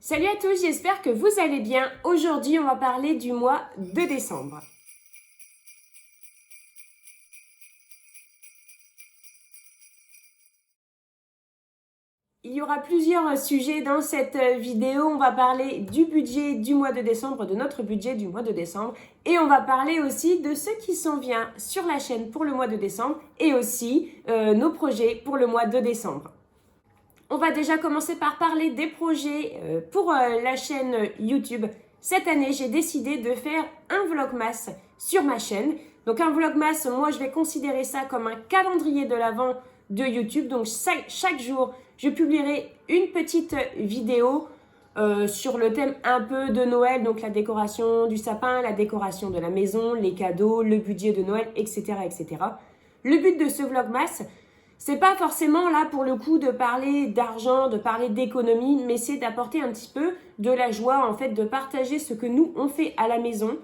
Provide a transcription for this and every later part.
Salut à tous, j'espère que vous allez bien. Aujourd'hui, on va parler du mois de décembre. Il y aura plusieurs sujets dans cette vidéo. On va parler du budget du mois de décembre, de notre budget du mois de décembre. Et on va parler aussi de ce qui s'en vient sur la chaîne pour le mois de décembre et aussi nos projets pour le mois de décembre. On va déjà commencer par parler des projets pour la chaîne YouTube. Cette année, j'ai décidé de faire un vlogmas sur ma chaîne. Donc un vlogmas, moi je vais considérer ça comme un calendrier de l'Avent de YouTube. Donc chaque jour, je publierai une petite vidéo sur le thème un peu de Noël. Donc la décoration du sapin, la décoration de la maison, les cadeaux, le budget de Noël, etc. etc. Le but de ce vlogmas, c'est pas forcément là pour le coup de parler d'argent, de parler d'économie, mais c'est d'apporter un petit peu de la joie, en fait, de partager ce que nous on fait à la maison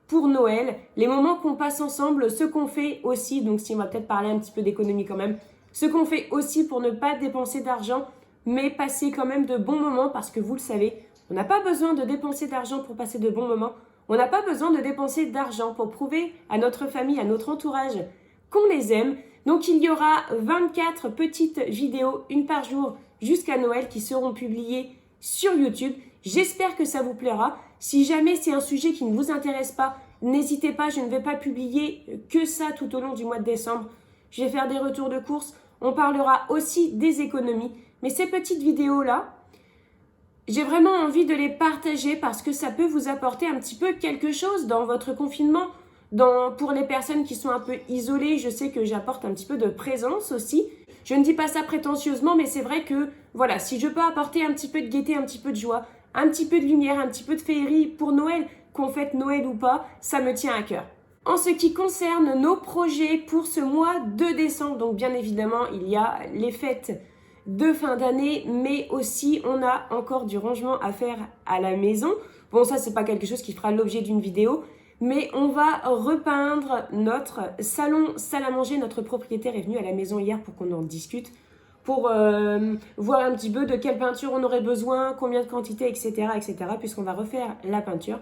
pour Noël, les moments qu'on passe ensemble, ce qu'on fait aussi, donc si on va peut-être parler un petit peu d'économie quand même, ce qu'on fait aussi pour ne pas dépenser d'argent, mais passer quand même de bons moments, parce que vous le savez, on n'a pas besoin de dépenser d'argent pour passer de bons moments, on n'a pas besoin de dépenser d'argent pour prouver à notre famille, à notre entourage qu'on les aime. Donc il y aura 24 petites vidéos, une par jour, jusqu'à Noël, qui seront publiées sur YouTube. J'espère que ça vous plaira. Si jamais c'est un sujet qui ne vous intéresse pas, n'hésitez pas, je ne vais pas publier que ça tout au long du mois de décembre. Je vais faire des retours de course. On parlera aussi des économies. Mais ces petites vidéos-là, j'ai vraiment envie de les partager parce que ça peut vous apporter un petit peu quelque chose dans votre confinement. Pour les personnes qui sont un peu isolées, je sais que j'apporte un petit peu de présence aussi. Je ne dis pas ça prétentieusement, mais c'est vrai que, voilà, si je peux apporter un petit peu de gaieté, un petit peu de joie, un petit peu de lumière, un petit peu de féerie pour Noël, qu'on fête Noël ou pas, ça me tient à cœur. En ce qui concerne nos projets pour ce mois de décembre, donc bien évidemment, il y a les fêtes de fin d'année, mais aussi on a encore du rangement à faire à la maison. Bon, ça, c'est pas quelque chose qui fera l'objet d'une vidéo, mais on va repeindre notre salon, salle à manger. Notre propriétaire est venu à la maison hier pour qu'on en discute, pour voir un petit peu de quelle peinture on aurait besoin, combien de quantité, etc., etc., puisqu'on va refaire la peinture.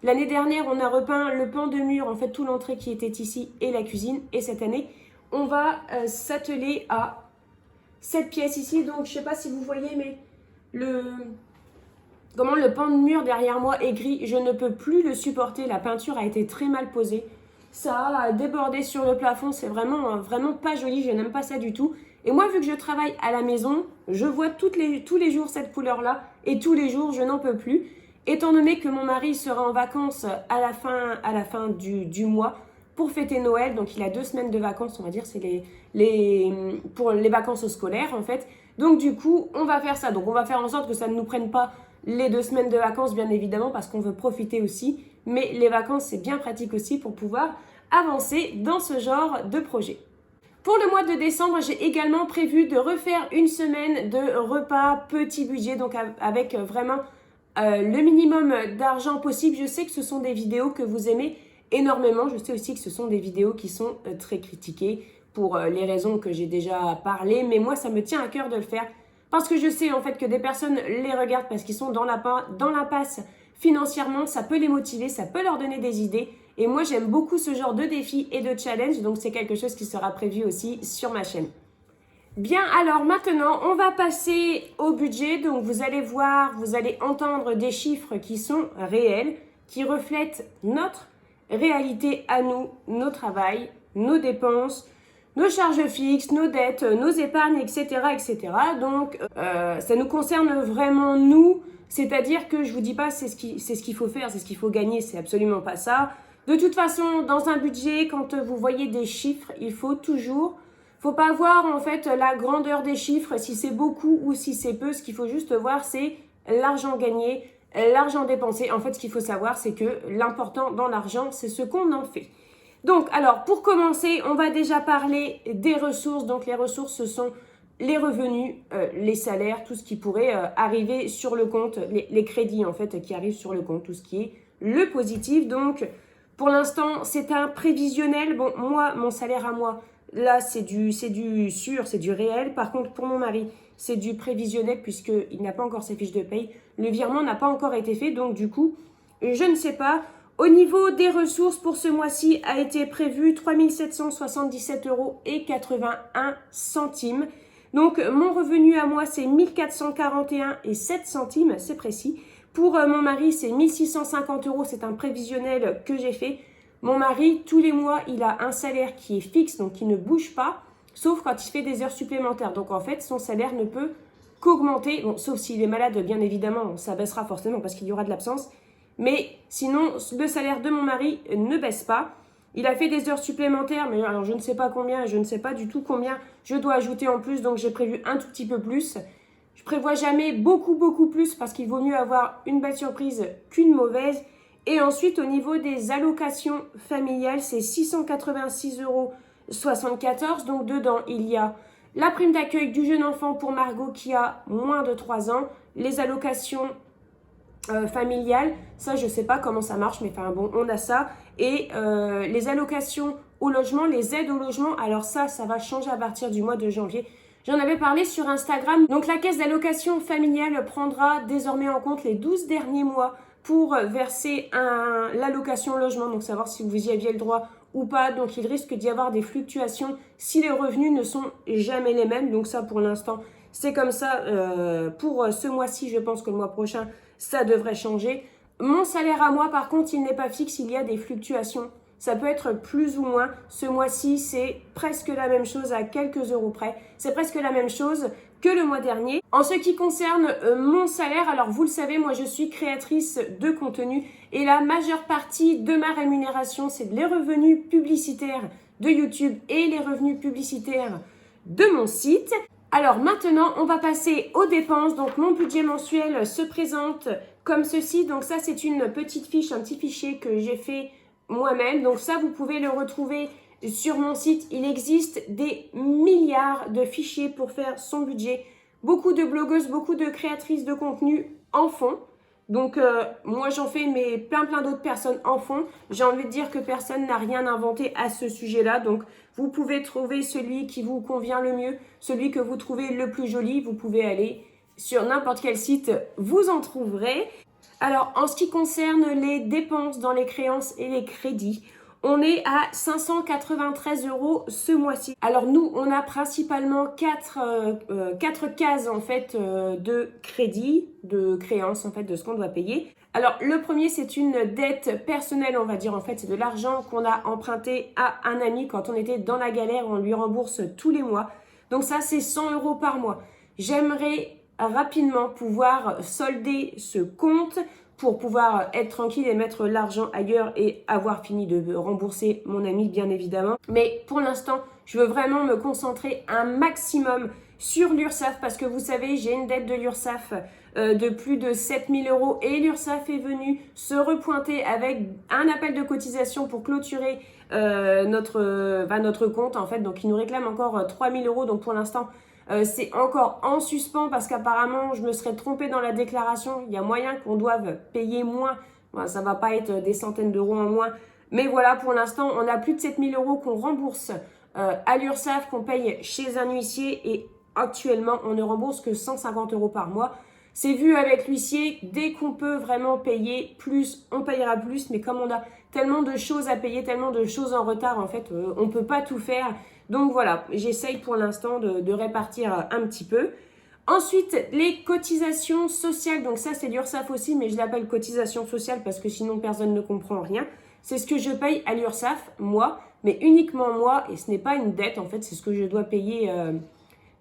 L'année dernière, on a repeint le pan de mur, en fait, tout l'entrée qui était ici et la cuisine. Et cette année, on va s'atteler à cette pièce ici. Donc, je ne sais pas si vous voyez, mais comment le pan de mur derrière moi est gris, je ne peux plus le supporter. La peinture a été très mal posée. Ça a débordé sur le plafond, c'est vraiment, vraiment pas joli, je n'aime pas ça du tout. Et moi, vu que je travaille à la maison, je vois tous les jours cette couleur-là, et tous les jours, je n'en peux plus. Étant donné que mon mari sera en vacances à la fin du mois pour fêter Noël, donc il a 2 semaines de vacances, on va dire, c'est pour les vacances scolaires en fait. Donc du coup, on va faire ça. Donc on va faire en sorte que ça ne nous prenne pas les 2 semaines de vacances, bien évidemment, parce qu'on veut profiter aussi. Mais les vacances, c'est bien pratique aussi pour pouvoir avancer dans ce genre de projet. Pour le mois de décembre, j'ai également prévu de refaire une semaine de repas petit budget, donc avec vraiment le minimum d'argent possible. Je sais que ce sont des vidéos que vous aimez énormément. Je sais aussi que ce sont des vidéos qui sont très critiquées pour les raisons que j'ai déjà parlé. Mais moi, ça me tient à cœur de le faire parce que je sais en fait que des personnes les regardent parce qu'ils sont dans l'impasse financièrement. Ça peut les motiver, ça peut leur donner des idées. Et moi, j'aime beaucoup ce genre de défis et de challenge. Donc, c'est quelque chose qui sera prévu aussi sur ma chaîne. Bien, alors maintenant, on va passer au budget. Donc, vous allez voir, vous allez entendre des chiffres qui sont réels, qui reflètent notre réalité à nous, nos travails, nos dépenses, nos charges fixes, nos dettes, nos épargnes, etc. etc. Donc, ça nous concerne vraiment nous. C'est-à-dire que je vous dis pas c'est ce qu'il faut faire, c'est ce qu'il faut gagner, c'est absolument pas ça. De toute façon, dans un budget, quand vous voyez des chiffres, il faut pas voir en fait la grandeur des chiffres, si c'est beaucoup ou si c'est peu. Ce qu'il faut juste voir, c'est l'argent gagné, l'argent dépensé. En fait, ce qu'il faut savoir, c'est que l'important dans l'argent, c'est ce qu'on en fait. Donc, alors, pour commencer, on va déjà parler des ressources. Donc, les ressources, ce sont les revenus, les salaires, tout ce qui pourrait arriver sur le compte, les crédits en fait qui arrivent sur le compte, tout ce qui est le positif. Donc, pour l'instant, c'est un prévisionnel. Bon, moi, mon salaire à moi, là, c'est du sûr, c'est du réel. Par contre, pour mon mari, c'est du prévisionnel puisqu'il n'a pas encore ses fiches de paye. Le virement n'a pas encore été fait, donc du coup, je ne sais pas. Au niveau des ressources pour ce mois-ci a été prévu 3 777,81 €. Donc mon revenu à moi c'est 1441,07 €, c'est précis. Pour mon mari c'est 1650 €, c'est un prévisionnel que j'ai fait. Mon mari, tous les mois, il a un salaire qui est fixe, donc qui ne bouge pas, sauf quand il fait des heures supplémentaires. Donc en fait, son salaire ne peut qu'augmenter, bon, sauf s'il est malade, bien évidemment, ça baissera forcément parce qu'il y aura de l'absence. Mais sinon, le salaire de mon mari ne baisse pas. Il a fait des heures supplémentaires, mais alors je ne sais pas combien, je ne sais pas du tout combien je dois ajouter en plus, donc j'ai prévu un tout petit peu plus. Je prévois jamais beaucoup plus parce qu'il vaut mieux avoir une belle surprise qu'une mauvaise. Et ensuite, au niveau des allocations familiales, c'est 686,74 €. Donc dedans, il y a la prime d'accueil du jeune enfant pour Margot qui a moins de 3 ans, les allocations familiales, ça je sais pas comment ça marche, mais enfin bon, on a ça. Et les allocations au logement, les aides au logement, alors ça va changer à partir du mois de janvier. J'en avais parlé sur Instagram. Donc la caisse d'allocation familiale prendra désormais en compte les 12 derniers mois pour verser l'allocation logement, donc savoir si vous y aviez le droit ou pas. Donc il risque d'y avoir des fluctuations si les revenus ne sont jamais les mêmes. Donc ça pour l'instant c'est comme ça. Pour ce mois-ci, je pense que le mois prochain ça devrait changer. Mon salaire à moi par contre il n'est pas fixe, il y a des fluctuations. Ça peut être plus ou moins. Ce mois-ci, c'est presque la même chose à quelques euros près. C'est presque la même chose que le mois dernier. En ce qui concerne mon salaire, alors vous le savez, moi je suis créatrice de contenu et la majeure partie de ma rémunération, c'est les revenus publicitaires de YouTube et les revenus publicitaires de mon site. Alors maintenant, on va passer aux dépenses. Donc mon budget mensuel se présente comme ceci. Donc ça, c'est une petite fiche, un petit fichier que j'ai fait moi-même. Donc ça, vous pouvez le retrouver sur mon site. Il existe des milliards de fichiers pour faire son budget. Beaucoup de blogueuses, beaucoup de créatrices de contenu en font. Donc moi j'en fais, mais plein d'autres personnes en font. J'ai envie de dire que personne n'a rien inventé à ce sujet-là. Donc vous pouvez trouver celui qui vous convient le mieux, celui que vous trouvez le plus joli. Vous pouvez aller sur n'importe quel site, vous en trouverez. Alors, en ce qui concerne les dépenses dans les créances et les crédits, on est à 593 € ce mois-ci. Alors nous, on a principalement quatre cases en fait de crédit, de créances en fait de ce qu'on doit payer. Alors le premier, c'est une dette personnelle, on va dire en fait, c'est de l'argent qu'on a emprunté à un ami quand on était dans la galère, on lui rembourse tous les mois. Donc ça, c'est 100 € par mois. J'aimerais rapidement pouvoir solder ce compte pour pouvoir être tranquille et mettre l'argent ailleurs et avoir fini de rembourser mon ami bien évidemment. Mais pour l'instant, je veux vraiment me concentrer un maximum sur l'URSSAF parce que vous savez, j'ai une dette de l'URSSAF de plus de 7 000 € et l'URSSAF est venue se repointer avec un appel de cotisation pour clôturer notre compte en fait. Donc il nous réclame encore 3 000 €. Donc pour l'instant, c'est encore en suspens parce qu'apparemment je me serais trompée dans la déclaration. Il y a moyen qu'on doive payer moins. Bon, ça va pas être des centaines d'euros en moins. Mais voilà, pour l'instant, on a plus de 7 000 € qu'on rembourse à l'URSSAF, qu'on paye chez un huissier. Et actuellement, on ne rembourse que 150 € par mois. C'est vu avec l'huissier, dès qu'on peut vraiment payer plus, on payera plus. Mais comme on a tellement de choses à payer, tellement de choses en retard, en fait, on ne peut pas tout faire. Donc voilà, j'essaye pour l'instant de répartir un petit peu. Ensuite, les cotisations sociales. Donc ça, c'est l'URSSAF aussi, mais je l'appelle cotisation sociale parce que sinon, personne ne comprend rien. C'est ce que je paye à l'URSSAF, moi, mais uniquement moi. Et ce n'est pas une dette, en fait, c'est ce que je dois payer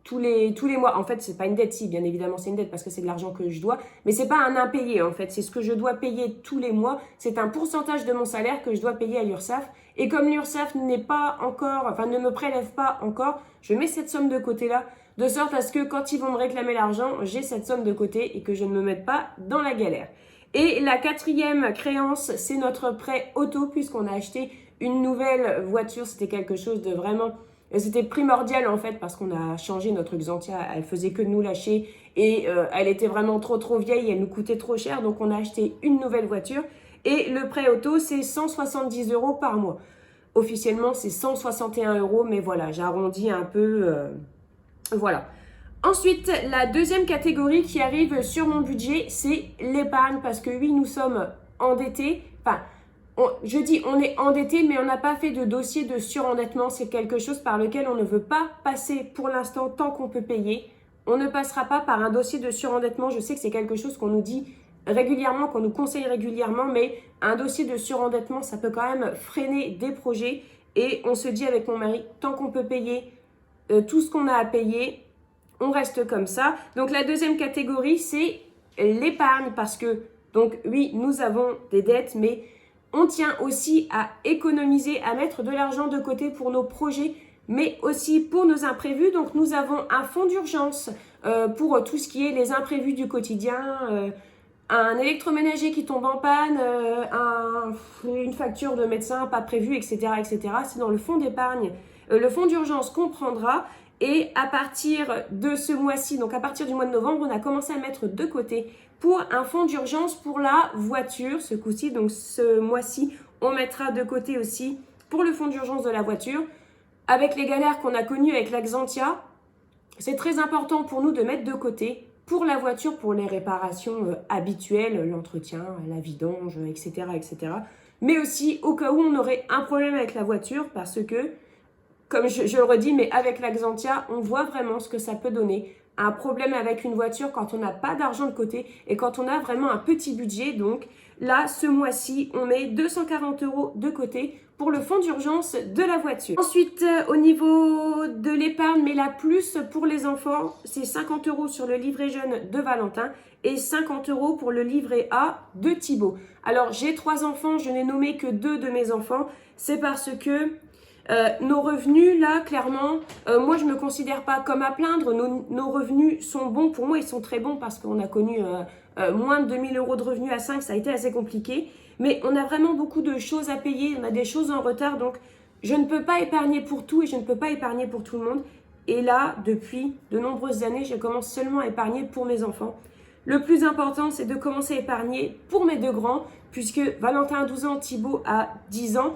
tous les mois. En fait, c'est pas une dette, si, bien évidemment, c'est une dette parce que c'est de l'argent que je dois. Mais c'est pas un impayé, en fait. C'est ce que je dois payer tous les mois. C'est un pourcentage de mon salaire que je dois payer à l'URSSAF. Et comme l'URSSAF n'est pas encore, enfin, ne me prélève pas encore, je mets cette somme de côté-là, de sorte à ce que quand ils vont me réclamer l'argent, j'ai cette somme de côté et que je ne me mette pas dans la galère. Et la quatrième créance, c'est notre prêt auto, puisqu'on a acheté une nouvelle voiture. C'était quelque chose de vraiment... C'était primordial en fait parce qu'on a changé notre Xantia, elle faisait que de nous lâcher et elle était vraiment trop vieille, elle nous coûtait trop cher, donc on a acheté une nouvelle voiture et le prêt auto c'est 170 € par mois. Officiellement c'est 161 €, mais voilà, j'arrondis un peu, voilà. Ensuite, la deuxième catégorie qui arrive sur mon budget, c'est l'épargne. Parce que oui, nous sommes endettés. Enfin, je dis on est endetté, mais on n'a pas fait de dossier de surendettement. C'est quelque chose par lequel on ne veut pas passer pour l'instant tant qu'on peut payer. On ne passera pas par un dossier de surendettement. Je sais que c'est quelque chose qu'on nous dit régulièrement, qu'on nous conseille régulièrement, mais un dossier de surendettement, ça peut quand même freiner des projets. Et on se dit avec mon mari, tant qu'on peut payer tout ce qu'on a à payer, on reste comme ça. Donc la deuxième catégorie, c'est l'épargne parce que, donc oui, nous avons des dettes, mais on tient aussi à économiser, à mettre de l'argent de côté pour nos projets, mais aussi pour nos imprévus. Donc nous avons un fonds d'urgence pour tout ce qui est les imprévus du quotidien, un électroménager qui tombe en panne, une facture de médecin pas prévue, etc., etc. C'est dans le fonds d'épargne, le fonds d'urgence qu'on prendra. Et à partir de ce mois-ci, donc à partir du mois de novembre, on a commencé à mettre de côté pour un fonds d'urgence pour la voiture ce coup-ci. Donc ce mois-ci, on mettra de côté aussi pour le fonds d'urgence de la voiture. Avec les galères qu'on a connues avec l'Axantia, c'est très important pour nous de mettre de côté pour la voiture, pour les réparations habituelles, l'entretien, la vidange, etc., etc. Mais aussi au cas où on aurait un problème avec la voiture parce que, comme je le redis, mais avec l'Axantia, on voit vraiment ce que ça peut donner. Un problème avec une voiture quand on n'a pas d'argent de côté et quand on a vraiment un petit budget. Donc là, ce mois-ci, on met 240 € de côté pour le fonds d'urgence de la voiture. Ensuite, au niveau de l'épargne, mais la plus pour les enfants, c'est 50 € sur le livret jeune de Valentin et 50 € pour le livret A de Thibaut. Alors, j'ai 3 enfants, je n'ai nommé que 2 de mes enfants. C'est parce que nos revenus, là, clairement, moi, je ne me considère pas comme à plaindre. Nos revenus sont bons. Pour moi, ils sont très bons parce qu'on a connu moins de 2000 € de revenus à 5. Ça a été assez compliqué. Mais on a vraiment beaucoup de choses à payer. On a des choses en retard. Donc, je ne peux pas épargner pour tout et je ne peux pas épargner pour tout le monde. Et là, depuis de nombreuses années, je commence seulement à épargner pour mes enfants. Le plus important, c'est de commencer à épargner pour mes 2 grands, puisque Valentin a 12 ans, Thibaut a 10 ans.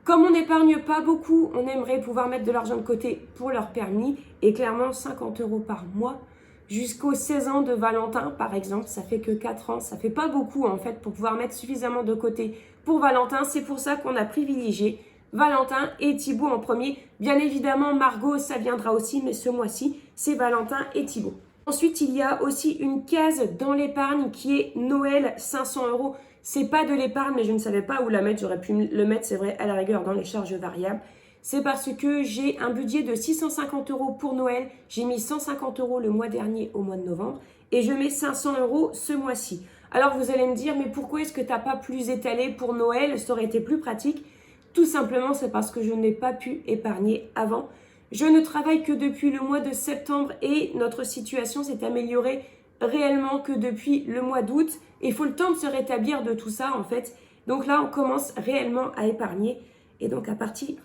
Comme on n'épargne pas beaucoup, on aimerait pouvoir mettre de l'argent de côté pour leur permis. Et clairement, 50 € par mois, jusqu'aux 16 ans de Valentin, par exemple, ça fait que 4 ans. Ça fait pas beaucoup, en fait, pour pouvoir mettre suffisamment de côté pour Valentin. C'est pour ça qu'on a privilégié Valentin et Thibaut en premier. Bien évidemment, Margot, ça viendra aussi, mais ce mois-ci, c'est Valentin et Thibaut. Ensuite, il y a aussi une case dans l'épargne qui est Noël, 500 €. C'est pas de l'épargne, mais je ne savais pas où la mettre. J'aurais pu le mettre, c'est vrai, à la rigueur dans les charges variables. C'est parce que j'ai un budget de 650 € pour Noël. J'ai mis 150 € le mois dernier au mois de novembre et je mets 500 € ce mois-ci. Alors vous allez me dire, mais pourquoi est-ce que tu n'as pas plus étalé pour Noël? Ça aurait été plus pratique. Tout simplement, c'est parce que je n'ai pas pu épargner avant. Je ne travaille que depuis le mois de septembre et notre situation s'est améliorée réellement que depuis le mois d'août. Il faut le temps de se rétablir de tout ça en fait. Donc là, on commence réellement à épargner. Et donc à partir...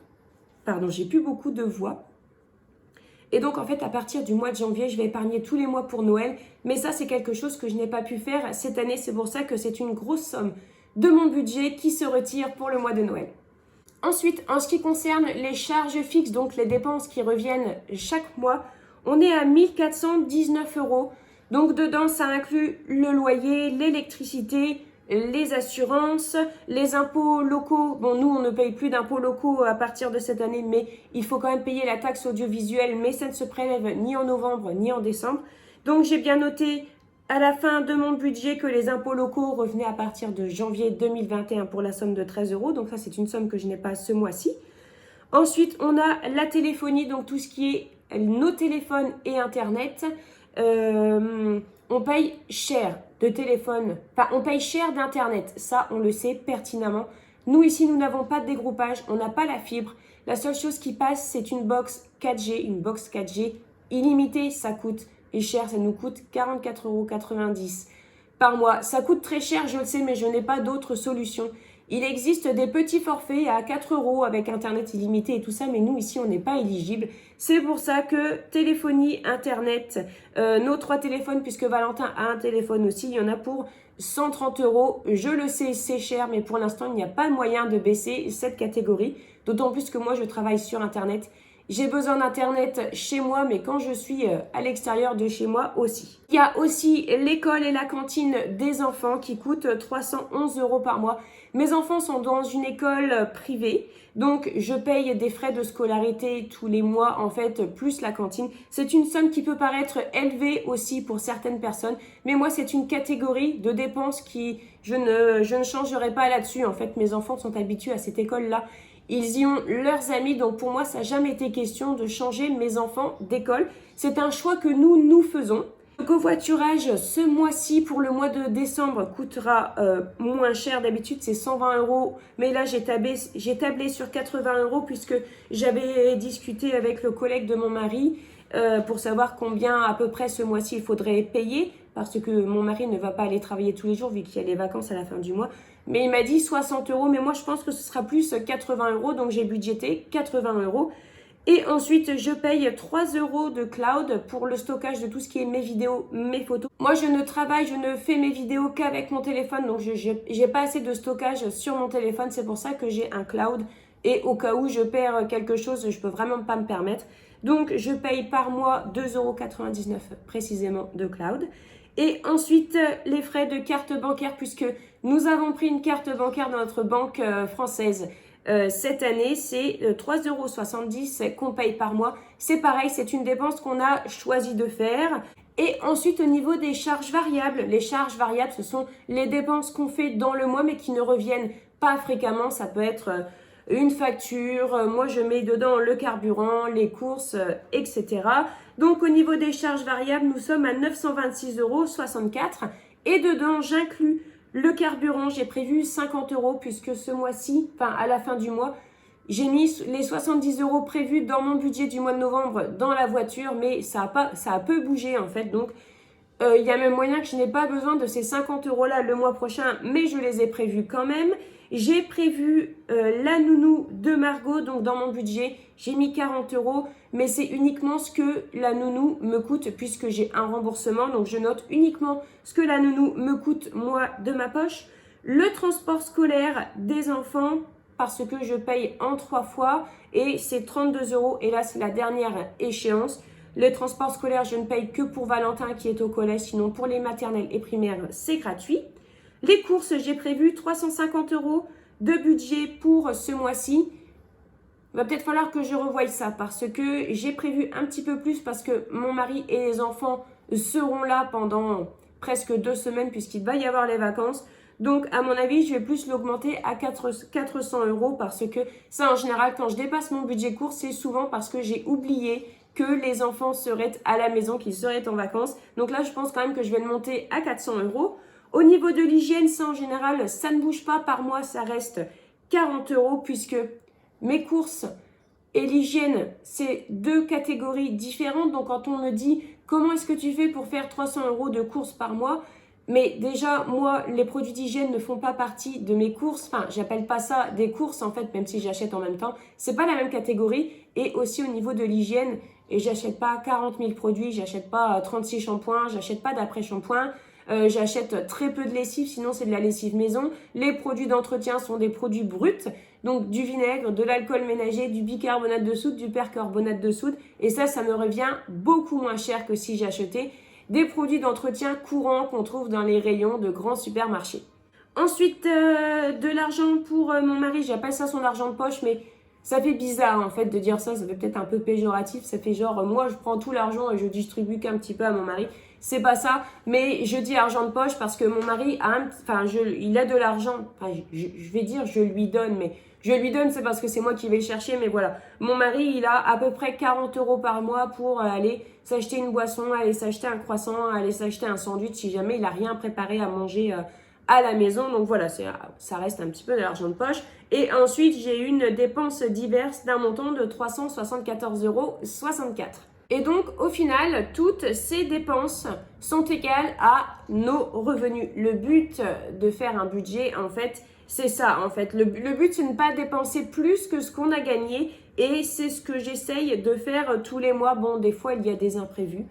Pardon, j'ai plus beaucoup de voix. Et donc en fait, à partir du mois de janvier, je vais épargner tous les mois pour Noël. Mais ça, c'est quelque chose que je n'ai pas pu faire cette année. C'est pour ça que c'est une grosse somme de mon budget qui se retire pour le mois de Noël. Ensuite, en ce qui concerne les charges fixes, donc les dépenses qui reviennent chaque mois, on est à 1419 €. Donc dedans, ça inclut le loyer, l'électricité, les assurances, les impôts locaux. Bon, nous, on ne paye plus d'impôts locaux à partir de cette année, mais il faut quand même payer la taxe audiovisuelle, mais ça ne se prélève ni en novembre ni en décembre. Donc j'ai bien noté à la fin de mon budget que les impôts locaux revenaient à partir de janvier 2021 pour la somme de 13 €. Donc ça, c'est une somme que je n'ai pas ce mois-ci. Ensuite, on a la téléphonie, donc tout ce qui est nos téléphones et Internet. On paye cher de téléphone, enfin on paye cher d'Internet, ça on le sait pertinemment. Nous ici, nous n'avons pas de dégroupage, on n'a pas la fibre. La seule chose qui passe, c'est une box 4G, une box 4G illimitée, ça coûte cher, ça nous coûte 44,90 € par mois. Ça coûte très cher, je le sais, mais je n'ai pas d'autre solution. Il existe des petits forfaits à 4 € avec Internet illimité et tout ça, mais nous, ici, on n'est pas éligible. C'est pour ça que téléphonie, Internet, nos 3 téléphones, puisque Valentin a un téléphone aussi, il y en a pour 130 €. Je le sais, c'est cher, mais pour l'instant, il n'y a pas de moyen de baisser cette catégorie. D'autant plus que moi, je travaille sur Internet J'ai besoin d'internet chez moi, mais quand je suis à l'extérieur de chez moi aussi. Il y a aussi l'école et la cantine des enfants qui coûtent 311 € par mois. Mes enfants sont dans une école privée, donc je paye des frais de scolarité tous les mois en fait, plus la cantine. C'est une somme qui peut paraître élevée aussi pour certaines personnes, mais moi c'est une catégorie de dépenses qui je ne changerai pas là-dessus. En fait, mes enfants sont habitués à cette école-là. Ils y ont leurs amis, donc pour moi, ça n'a jamais été question de changer mes enfants d'école. C'est un choix que nous faisons. Le covoiturage, ce mois-ci, pour le mois de décembre, coûtera moins cher. D'habitude, c'est 120 €. Mais là, j'ai tablé sur 80 € puisque j'avais discuté avec le collègue de mon mari pour savoir combien à peu près ce mois-ci il faudrait payer. Parce que mon mari ne va pas aller travailler tous les jours vu qu'il y a les vacances à la fin du mois. Mais il m'a dit 60 €, mais moi je pense que ce sera plus 80 €, donc j'ai budgété 80 €. Et ensuite, je paye 3 € de cloud pour le stockage de tout ce qui est mes vidéos, mes photos. Moi, je ne fais mes vidéos qu'avec mon téléphone, donc je n'ai pas assez de stockage sur mon téléphone. C'est pour ça que j'ai un cloud. Et au cas où je perds quelque chose, je peux vraiment pas me permettre. Donc, je paye par mois 2,99 € précisément de cloud. Et ensuite, les frais de carte bancaire, puisque nous avons pris une carte bancaire dans notre banque française. Cette année, c'est 3,70 € qu'on paye par mois. C'est pareil, c'est une dépense qu'on a choisi de faire. Et ensuite, au niveau des charges variables, les charges variables, ce sont les dépenses qu'on fait dans le mois, mais qui ne reviennent pas fréquemment. Ça peut être une facture, moi je mets dedans le carburant, les courses, etc. Donc au niveau des charges variables, nous sommes à 926,64 € et dedans j'inclus le carburant. J'ai prévu 50 € puisque ce mois-ci, enfin à la fin du mois, j'ai mis les 70 € prévus dans mon budget du mois de novembre dans la voiture, mais ça a peu bougé en fait. Donc il y a même moyen que je n'ai pas besoin de ces 50 € là le mois prochain, mais je les ai prévus quand même. J'ai prévu la nounou de Margot, donc dans mon budget, j'ai mis 40 €, mais c'est uniquement ce que la nounou me coûte puisque j'ai un remboursement, donc je note uniquement ce que la nounou me coûte moi de ma poche. Le transport scolaire des enfants, parce que je paye en 3 fois et c'est 32 € et là c'est la dernière échéance. Le transport scolaire, je ne paye que pour Valentin qui est au collège, sinon pour les maternelles et primaires, c'est gratuit. Les courses, j'ai prévu 350 € de budget pour ce mois-ci. Il va peut-être falloir que je revoie ça parce que j'ai prévu un petit peu plus parce que mon mari et les enfants seront là pendant presque 2 semaines puisqu'il va y avoir les vacances. Donc, à mon avis, je vais plus l'augmenter à 400 € parce que ça, en général, quand je dépasse mon budget course, c'est souvent parce que j'ai oublié que les enfants seraient à la maison, qu'ils seraient en vacances. Donc là, je pense quand même que je vais le monter à 400 €. Au niveau de l'hygiène, ça en général, ça ne bouge pas par mois, ça reste 40 € puisque mes courses et l'hygiène, c'est 2 catégories différentes. Donc quand on me dit comment est-ce que tu fais pour faire 300 € de courses par mois, mais déjà, moi, les produits d'hygiène ne font pas partie de mes courses. Enfin, j'appelle pas ça des courses en fait, même si j'achète en même temps. C'est pas la même catégorie. Et aussi au niveau de l'hygiène, et j'achète pas 40 000 produits, j'achète pas 36 shampoings, j'achète pas d'après-shampoing. J'achète très peu de lessive, sinon c'est de la lessive maison. Les produits d'entretien sont des produits bruts, donc du vinaigre, de l'alcool ménager, du bicarbonate de soude, du percarbonate de soude. Et ça me revient beaucoup moins cher que si j'achetais des produits d'entretien courants qu'on trouve dans les rayons de grands supermarchés. Ensuite, de l'argent pour mon mari, j'appelle ça son argent de poche, mais ça fait bizarre en fait de dire ça, ça fait peut-être un peu péjoratif, ça fait genre moi je prends tout l'argent et je distribue qu'un petit peu à mon mari. C'est pas ça, mais je dis argent de poche parce que mon mari a il a de l'argent, je vais dire je lui donne, mais je lui donne c'est parce que c'est moi qui vais le chercher, mais voilà. Mon mari il a à peu près 40 € par mois pour aller s'acheter une boisson, aller s'acheter un croissant, aller s'acheter un sandwich si jamais il a rien préparé à manger à la maison. Donc voilà, ça reste un petit peu de l'argent de poche. Et ensuite, j'ai une dépense diverse d'un montant de 374,64 €. Et donc, au final, toutes ces dépenses sont égales à nos revenus. Le but de faire un budget, en fait, c'est ça. En fait, le but, c'est de ne pas dépenser plus que ce qu'on a gagné. Et c'est ce que j'essaye de faire tous les mois. Bon, des fois, il y a des imprévus.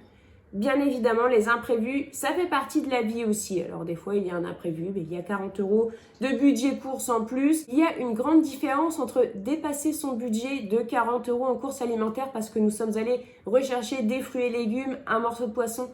Bien évidemment, les imprévus, ça fait partie de la vie aussi. Alors des fois, il y a un imprévu, mais il y a 40 € de budget course en plus. Il y a une grande différence entre dépasser son budget de 40 € en course alimentaire parce que nous sommes allés rechercher des fruits et légumes, un morceau de poisson,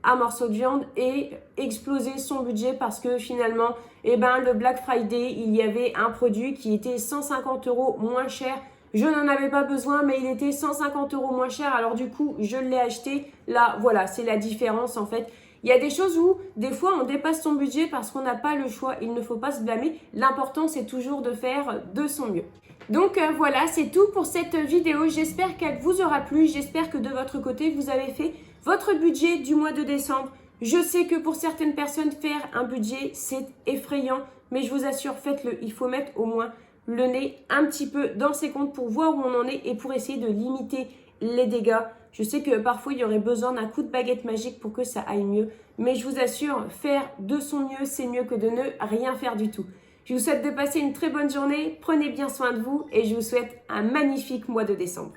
un morceau de viande et exploser son budget parce que finalement, le Black Friday, il y avait un produit qui était 150 € moins cher. Je n'en avais pas besoin, mais il était 150 € moins cher. Alors du coup, je l'ai acheté. Là, voilà, c'est la différence en fait. Il y a des choses où, des fois, on dépasse son budget parce qu'on n'a pas le choix. Il ne faut pas se blâmer. L'important, c'est toujours de faire de son mieux. Donc voilà, c'est tout pour cette vidéo. J'espère qu'elle vous aura plu. J'espère que de votre côté, vous avez fait votre budget du mois de décembre. Je sais que pour certaines personnes, faire un budget, c'est effrayant. Mais je vous assure, faites-le. Il faut mettre au moins le nez un petit peu dans ses comptes pour voir où on en est et pour essayer de limiter les dégâts. Je sais que parfois il y aurait besoin d'un coup de baguette magique pour que ça aille mieux, mais je vous assure, faire de son mieux, c'est mieux que de ne rien faire du tout. Je vous souhaite de passer une très bonne journée, prenez bien soin de vous et je vous souhaite un magnifique mois de décembre.